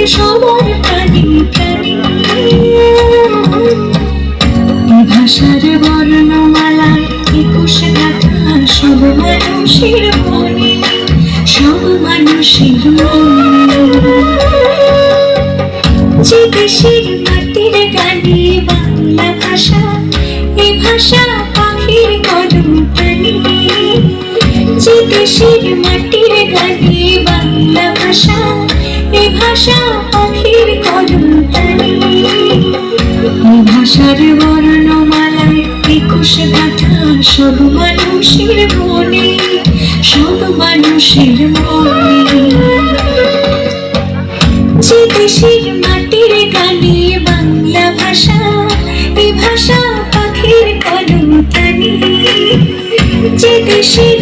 সবার প্রাণী প্রাণী। ভাষার বর্ণমালায় 21 গাথা সব মানুষের মনে, সব মানুষের মনে। যে দেশের মাটির গানে বাংলা ভাষা, এ ভাষা পাখির কলম প্রাণী। যে দেশের মাটির গানে বাংলা ভাষা, এ ভাষা পাখির কলম প্রাণী। ভাষার বর্ণমালায় 21 গাথা সব মানুষের মনে, সব মানুষের মনে। যে দেশের মাটির গানে বাংলা ভাষা, এ ভাষা পাখির কলম প্রাণী। যে দেশের